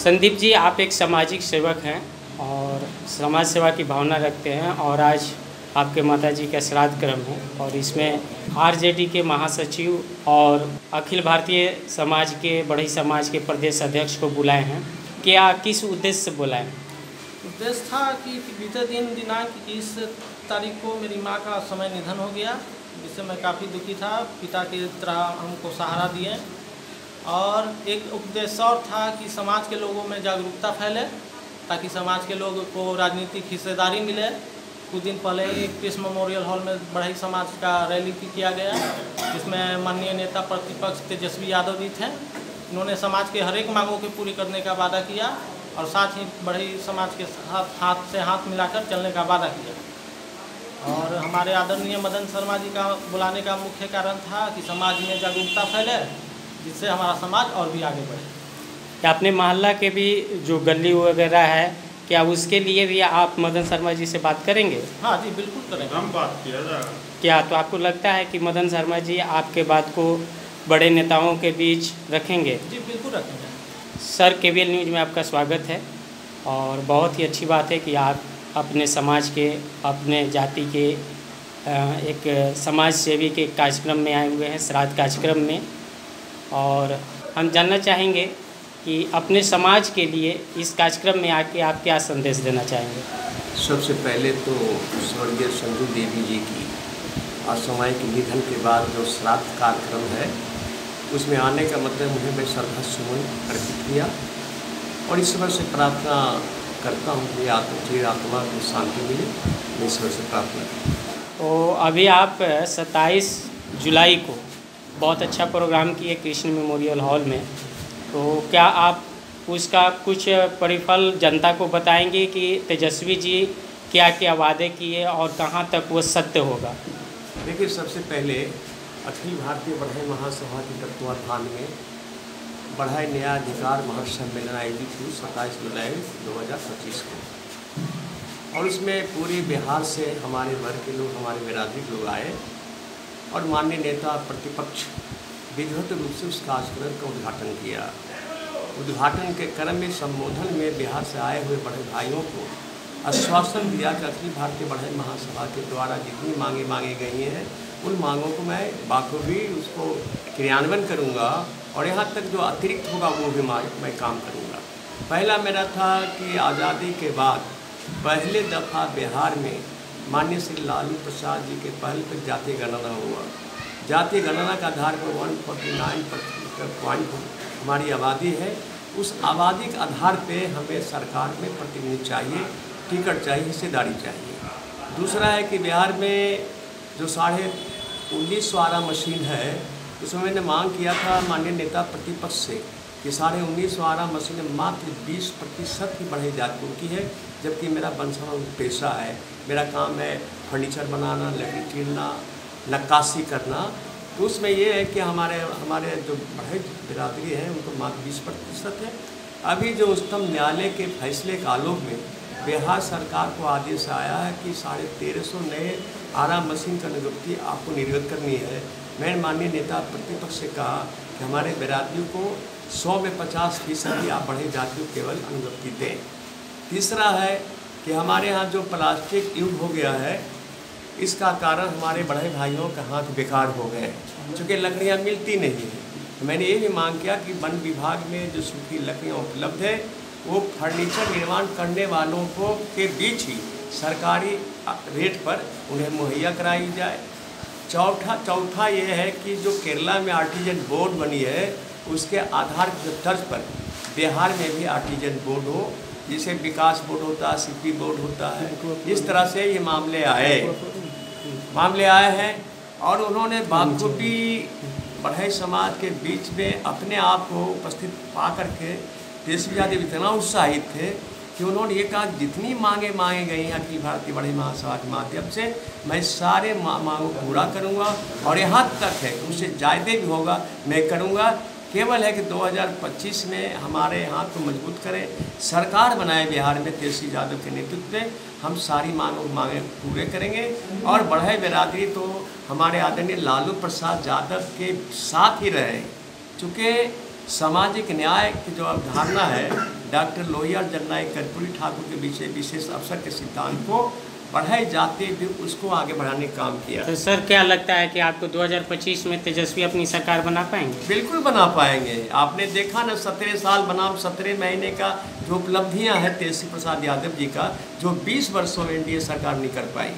संदीप जी, आप एक सामाजिक सेवक हैं और समाज सेवा की भावना रखते हैं और आज आपके माताजी का श्राद्ध क्रम है और इसमें आरजेडी के महासचिव और अखिल भारतीय समाज के बढ़ई समाज के प्रदेश अध्यक्ष को बुलाए हैं। क्या किस उद्देश्य से बुलाए हैं? उद्देश्य था कि बीते दिन दिनांक 21 तारीख को मेरी माँ का समय निधन हो गया, जिससे मैं काफ़ी दुखी था। पिता की तरह हमको सहारा दिए और एक उद्देश्य और था कि समाज के लोगों में जागरूकता फैले ताकि समाज के लोगों को राजनीतिक हिस्सेदारी मिले। कुछ दिन पहले ही पीस मेमोरियल हॉल में बढ़ई समाज का रैली किया गया, जिसमें माननीय नेता प्रतिपक्ष तेजस्वी यादव भी थे। इन्होंने समाज के हर एक मांगों को पूरी करने का वादा किया और साथ ही बढ़ई समाज के साथ हाथ से हाथ मिलाकर चलने का वादा किया। और हमारे आदरणीय मदन शर्मा जी का बुलाने का मुख्य कारण था कि समाज में जागरूकता फैले, जिससे हमारा समाज और भी आगे बढ़े। क्या अपने मोहल्ला के भी जो गली वगैरह है, क्या उसके लिए भी आप मदन शर्मा जी से बात करेंगे? हाँ जी, बिल्कुल करेंगे। हम बात किया जाएगा। क्या तो आपको लगता है कि मदन शर्मा जी आपके बात को बड़े नेताओं के बीच रखेंगे? जी बिल्कुल रखेंगे। सर, केबीएल न्यूज़ में आपका स्वागत है और बहुत ही अच्छी बात है कि आप अपने समाज के, अपने जाति के एक समाज सेवी के कार्यक्रम में आए हुए हैं, श्राद्ध कार्यक्रम में। और हम जानना चाहेंगे कि अपने समाज के लिए इस कार्यक्रम में आके आप क्या संदेश देना चाहेंगे? सबसे पहले तो स्वर्गीय संजू देवी जी की असामयिक निधन के बाद जो श्राद्ध कार्यक्रम है उसमें आने का मतलब मुझे मैं श्रद्धा सुमन अर्पित किया और ईश्वर से प्रार्थना करता हूँ कि आत्मा को शांति मिले। मैं ईश्वर से प्रार्थना करता हूँ। तो अभी आप 27 जुलाई को बहुत अच्छा प्रोग्राम किए कृष्ण मेमोरियल हॉल में, तो क्या आप उसका कुछ परिफल जनता को बताएंगे कि तेजस्वी जी क्या क्या वादे किए और कहाँ तक वो सत्य होगा? देखिए, सबसे पहले अखिल भारतीय बढ़ई महासभा के तत्वाधान में बढ़ई न्यायाधिकार महासम्मेलन आयोजित हुई 27 जुलाई 2025 को, और उसमें पूरे बिहार से हमारे वर्ग के लोग, हमारे बिरादरी के लोग आए और माननीय नेता प्रतिपक्ष विधिवत रूप से उस कार्यक्रम का उद्घाटन किया। उद्घाटन के क्रम में संबोधन में बिहार से आए हुए बड़े भाइयों को आश्वासन दिया कि अखिल भारतीय बढ़ई महासभा के द्वारा जितनी मांगे मांगी गई हैं उन मांगों को मैं बाखूबी उसको क्रियान्वयन करूंगा और यहाँ तक जो अतिरिक्त होगा वो भी मैं काम करूंगा। पहला मेरा था कि आज़ादी के बाद पहले दफ़ा बिहार में माननीय श्री लालू प्रसाद जी के पहल पर जातीय गणना हुआ। जातीय गणना का आधार पर 149% हमारी आबादी है। उस आबादी के आधार पे हमें सरकार में प्रतिनिधि चाहिए, टिकट चाहिए, हिस्सेदारी चाहिए। दूसरा है कि बिहार में जो 19,500 मशीन है उसमें मैंने मांग किया था माननीय नेता प्रतिपक्ष से कि 19,500 मशीन मात्र 20% ही बढ़ई जातियों की है, जबकि मेरा बंसवा पेशा है। मेरा काम है फर्नीचर बनाना, लकड़ी चीरना, नक्काशी करना। तो उसमें ये है कि हमारे जो बढ़ई बिरादरी है उनको मात्र 20% है। अभी जो उच्चतम न्यायालय के फैसले के आलोक में बिहार सरकार को आदेश आया है कि 1350 नए आरा मशीन का नियुक्ति आपको निर्गत करनी है। मैंने माननीय नेता प्रतिपक्ष से कहा कि हमारे बिरादरियों को 100 में 50% आप बढ़ई जातियों को केवल अनुगति दें। तीसरा है कि हमारे यहाँ जो प्लास्टिक युग हो गया है, इसका कारण हमारे बढ़ई भाइयों के हाथ बेकार हो गए क्योंकि लकड़ियाँ मिलती नहीं हैं। तो मैंने ये भी मांग किया कि वन विभाग में जो सूखी लकड़ियाँ उपलब्ध है वो फर्नीचर निर्माण करने वालों को के बीच ही सरकारी रेट पर उन्हें मुहैया कराई जाए। चौथा ये है कि जो केरला में आर्टिजन बोर्ड बनी है उसके आधार के तर्ज पर बिहार में भी आर्टिजन बोर्ड हो, जिसे विकास बोर्ड होता है, सीपी बोर्ड होता है। इस तरह से ये मामले आए हैं और उन्होंने बाखूबी बढ़ई समाज के बीच में अपने आप को उपस्थित पा करके तेजस्वी यादव इतना उत्साहित थे कि उन्होंने ये कहा जितनी मांगे गई हैं अखिल भारतीय बढ़ई महासभा के माध्यम से मैं सारे मांगों को पूरा करूँगा और यहाँ तक है उससे ज़्यादा भी होगा मैं करूँगा। केवल है कि 2025 में हमारे हाथ को मजबूत करें, सरकार बनाए बिहार में तेजस्वी यादव के नेतृत्व में, हम सारी मांगे पूरे करेंगे। और बढ़ई बिरादरी तो हमारे आदरणीय लालू प्रसाद यादव के साथ ही रहे, चूँकि सामाजिक न्याय की जो अवधारणा है डॉक्टर लोहिया जननायक कर्पूरी ठाकुर के विषय विशेष अवसर के सिद्धांत को बढ़ाए जाते भी उसको आगे बढ़ाने का काम किया। तो सर क्या लगता है कि आपको 2025 में तेजस्वी अपनी सरकार बना पाएंगे? बिल्कुल बना पाएंगे। आपने देखा ना 17 साल बनाम 17 महीने का जो उपलब्धियां हैं तेजस्वी प्रसाद यादव जी का, जो 20 वर्षों में एनडीए सरकार नहीं कर पाई।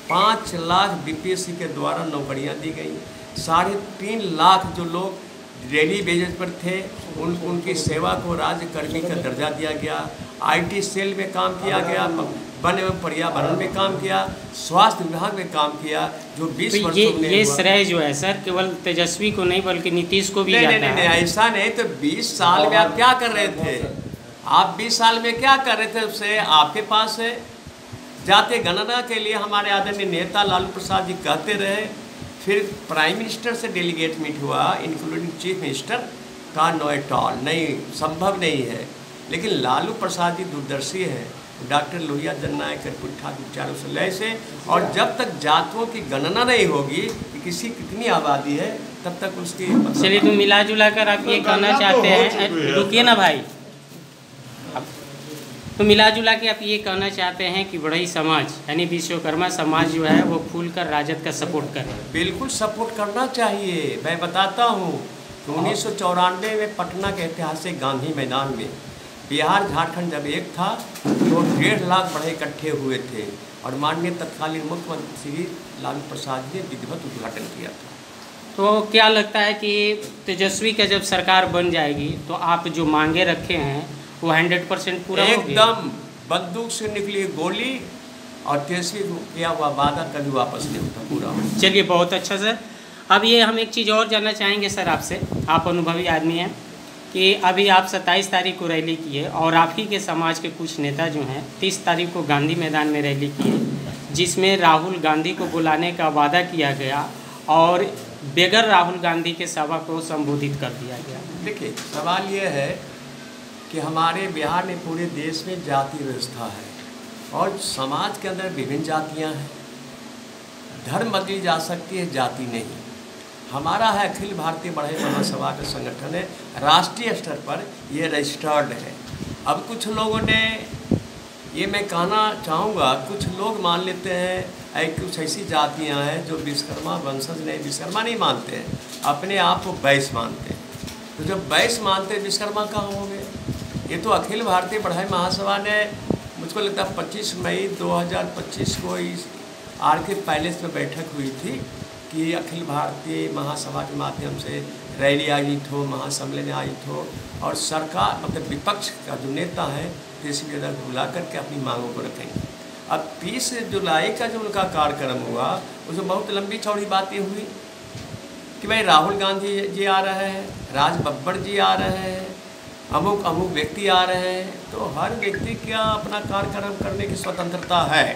5 लाख बीपीएससी के द्वारा नौकरियां दी गई, 3.5 लाख जो लोग डेली बेसिस पर थे उनकी सेवा को राज्यकर्मी का दर्जा दिया गया, आईटी सेल में काम किया गया, वन एवं पर्यावरण में काम किया, स्वास्थ्य विभाग में काम किया, जो 20 तो वर्षों में ये श्रेय जो है सर केवल तेजस्वी को नहीं बल्कि नीतीश को भी जाता है। नहीं, ऐसा नहीं। तो 20 साल में आप क्या कर रहे थे? आप 20 साल में क्या कर रहे थे? उससे आपके पास है जाति गणना के लिए हमारे आदरणीय नेता लालू प्रसाद जी कहते रहे, फिर प्राइम मिनिस्टर से डेलीगेट मीट हुआ इंक्लूडिंग चीफ मिनिस्टर का नो एट ऑल नहीं, संभव नहीं है। लेकिन लालू प्रसाद जी दूरदर्शी है, डॉक्टर लोहिया जननायक कर्पूरी ठाकुर चारों से लय से, और जब तक जातियों की गणना नहीं होगी कि किसी कितनी आबादी है तब तक उसकी। चलिए तो मिला जुला कर आप ये कहना चाहते हैं, रुकिए ना भाई, तो मिला जुला के आप ये कहना चाहते हैं कि बढ़ई समाज यानी विश्वकर्मा समाज जो है वो खुलकर राजद का सपोर्ट करे? बिल्कुल सपोर्ट करना चाहिए। मैं बताता हूँ कि 1994 में पटना के ऐतिहासिक गांधी मैदान में बिहार झारखंड जब एक था तो 1.5 लाख बढ़ई इकट्ठे हुए थे और माननीय तत्कालीन मुख्यमंत्री लालू प्रसाद जी ने विधिवत उद्घाटन किया था। तो क्या लगता है कि तेजस्वी का जब सरकार बन जाएगी तो आप जो मांगे रखे हैं वो 100% पूरा होगी? एकदम बंदूक से निकली गोली और तेजस्वी किया हुआ वादा कभी वापस नहीं होता, पूरा। चलिए बहुत अच्छा सर। अब ये हम एक चीज़ और जानना चाहेंगे सर आपसे, आप अनुभवी आदमी हैं, कि अभी आप 27 तारीख को रैली किए और आप ही के समाज के कुछ नेता जो हैं 30 तारीख को गांधी मैदान में रैली किए, जिसमें राहुल गांधी को बुलाने का वादा किया गया और बगैर राहुल गांधी के सभा को संबोधित कर दिया गया। देखिए सवाल ये है कि हमारे बिहार में पूरे देश में जाति व्यवस्था है और समाज के अंदर विभिन्न जातियां हैं, धर्म बदली जा सकती है, जाति नहीं। हमारा है अखिल भारतीय बढ़ई महासभा का संगठन है, राष्ट्रीय स्तर पर ये रजिस्टर्ड है। अब कुछ लोगों ने, ये मैं कहना चाहूँगा, कुछ लोग मान लेते हैं कुछ ऐसी जातियां हैं जो विश्वकर्मा वंशज नहीं, विश्वकर्मा नहीं मानते हैं, अपने आप को वैश्य मानते हैं। तो जब वैश्य मानते हैं विश्वकर्मा कहाँ होंगे? ये तो अखिल भारतीय बढ़ई महासभा ने, मुझको लगता है 25 मई 2025 को इस आर.के. पैलेस में बैठक हुई थी कि अखिल भारतीय महासभा के माध्यम से रैली आयोजित हो, महासम्मेलन आयोजित हो और सरकार मतलब विपक्ष का जो नेता है तेजस्वी यादव को बुला करके अपनी मांगों को रखेंगे। अब 30 जुलाई का जो उनका कार्यक्रम हुआ उसमें बहुत लंबी चौड़ी बातें हुई कि भाई राहुल गांधी जी आ रहे हैं, राज बब्बर जी आ रहे हैं, अमुक अमुक व्यक्ति आ रहे हैं। तो हर व्यक्ति का अपना कार्यक्रम करने की स्वतंत्रता है।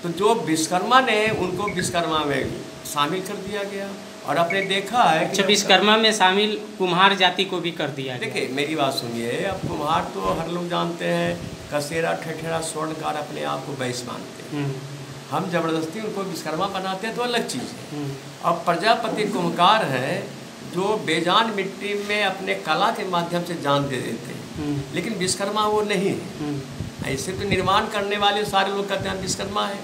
तो जो विश्वकर्मा ने उनको विश्वकर्मा में शामिल कर दिया गया और आपने देखा है कि विश्वकर्मा में शामिल कुम्हार जाति को भी कर दिया गया। देखिए मेरी बात सुनिए, अब कुम्हार तो हर लोग जानते हैं, कसेरा ठठेरा स्वर्णकार अपने आप को वैश्य मानते हैं। हम जबरदस्ती उनको विश्वकर्मा बनाते हैं तो अलग चीज़ है। अब प्रजापति कुम्हार हैं जो बेजान मिट्टी में अपने कला के माध्यम से जान दे देते हैं, लेकिन विश्वकर्मा वो नहीं है। ऐसे तो निर्माण करने वाले सारे लोग कहते हैं विश्वकर्मा है,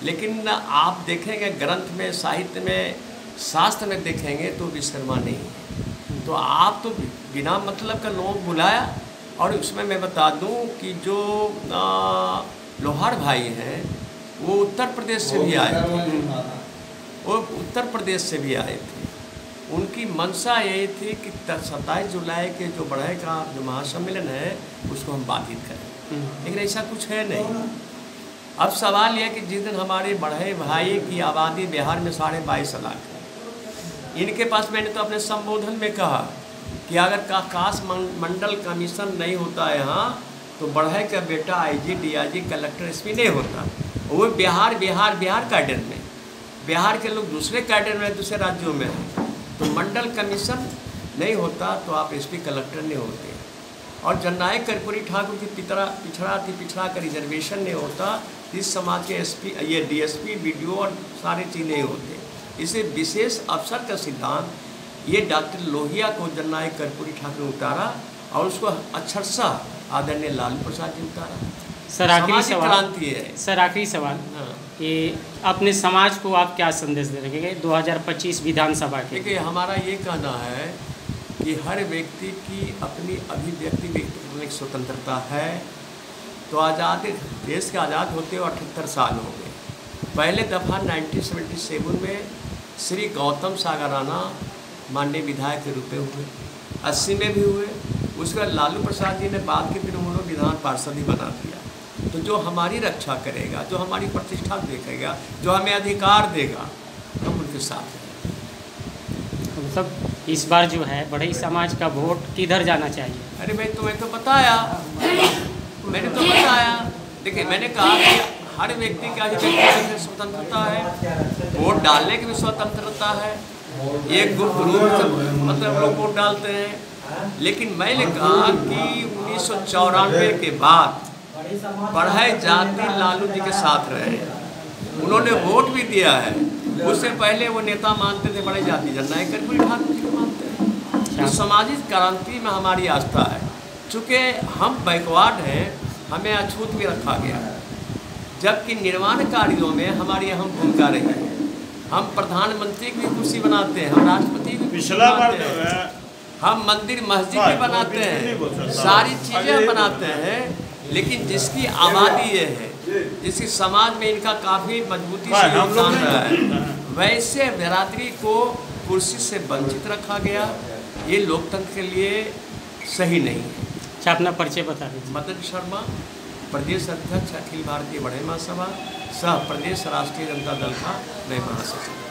लेकिन आप देखेंगे ग्रंथ में, साहित्य में, शास्त्र में देखेंगे तो विश्वकर्मा नहीं है। तो आप तो बिना मतलब का लोग बुलाया। और उसमें मैं बता दूं कि जो लोहार भाई हैं वो उत्तर प्रदेश से भी आए थे, वो उत्तर प्रदेश से भी आए थे। उनकी मंशा यही थी कि 27 जुलाई के जो बढ़ई का जो महासम्मेलन है उसको हम बाधित करें, लेकिन ऐसा कुछ है नहीं। अब सवाल यह कि जिस दिन हमारे बढ़ई भाई की आबादी बिहार में 22.5 लाख है, इनके पास मैंने तो अपने संबोधन में कहा कि अगर काश मंडल कमीशन नहीं होता है यहाँ तो बढ़ई का बेटा आईजी, डीआईजी, कलेक्टर, एसपी नहीं होता। वो बिहार कैडर में, बिहार के लोग दूसरे कैडर में, दूसरे राज्यों में हैं। तो मंडल कमीशन नहीं होता तो आप एसपी, कलेक्टर नहीं होते। और जननायक कर्पूरी ठाकुर की पिछड़ा का रिजर्वेशन नहीं होता, इस समाज के एसपी, ये डीएसपी, बीडीओ और सारे चीज़ नहीं होते। इसे विशेष अवसर का सिद्धांत ये डॉक्टर लोहिया को जननायक कर्पूरी ठाकुर ने उतारा और उसको अक्षरशः आदरणीय लालू प्रसाद जी उतारा। सर आखिरी सामाजिक सवाल, क्रांति है। सर आखिरी सवाल हाँ। कि अपने समाज को आप क्या संदेश दे रहे हैं 2025 विधानसभा के? देखिए, हमारा ये कहना है कि हर व्यक्ति की अपनी अभिव्यक्ति की स्वतंत्रता है। तो आज़ाद देश के आज़ाद होते हुए 78 साल हो गए। पहले दफ़ा 1977 में श्री गौतम सागर राणा माननीय विधायक के रूप में हुए, 80 में भी हुए। उसके बाद लालू प्रसाद जी ने बाद के दिनों में विधान पार्षद ही बना दिया। तो जो हमारी रक्षा करेगा, जो हमारी प्रतिष्ठा देखेगा, जो हमें अधिकार देगा, हम उनके साथ हैं। मतलब इस बार जो है बढ़ई समाज का वोट किधर जाना चाहिए? अरे भाई, तुम्हें तो बताया, मैंने तो बताया। देखिए, मैंने कहा कि हर व्यक्ति की अभिव्यक्ति की स्वतंत्रता है, वोट डालने की भी स्वतंत्रता है। एक गुप्त रूप से मतलब लोग वोट डालते हैं। लेकिन मैंने कहा कि 1994 के बाद बढ़ई जाति लालू जी के साथ रहे, उन्होंने वोट भी दिया है। उससे पहले वो नेता मानते थे बड़े जाति जननायक कर्पूरी ठाकुर जी को मानते हैं। तो सामाजिक क्रांति में हमारी आस्था है। चूँकि हम बैकवर्ड हैं, हमें अछूत भी रखा गया, जबकि निर्माण कार्यों में हमारी अहम भूमिका रही है। हम प्रधानमंत्री की भी कुर्सी बनाते हैं, हम राष्ट्रपति की कुर्सी बनाते हैं, हम मंदिर मस्जिद भी बनाते हैं, सारी चीज़ें हम बनाते हैं। लेकिन जिसकी आबादी ये है, जिसकी समाज में इनका काफ़ी मजबूती से योगदान रहा है, वैसे बिरादरी को कुर्सी से वंचित रखा गया। ये लोकतंत्र के लिए सही नहीं है। अच्छा, अपना परिचय बता दीजिए। मदन शर्मा, प्रदेश अध्यक्ष अखिल भारतीय बढ़ई महासभा, सह प्रदेश राष्ट्रीय जनता दल का मैं महासचिव।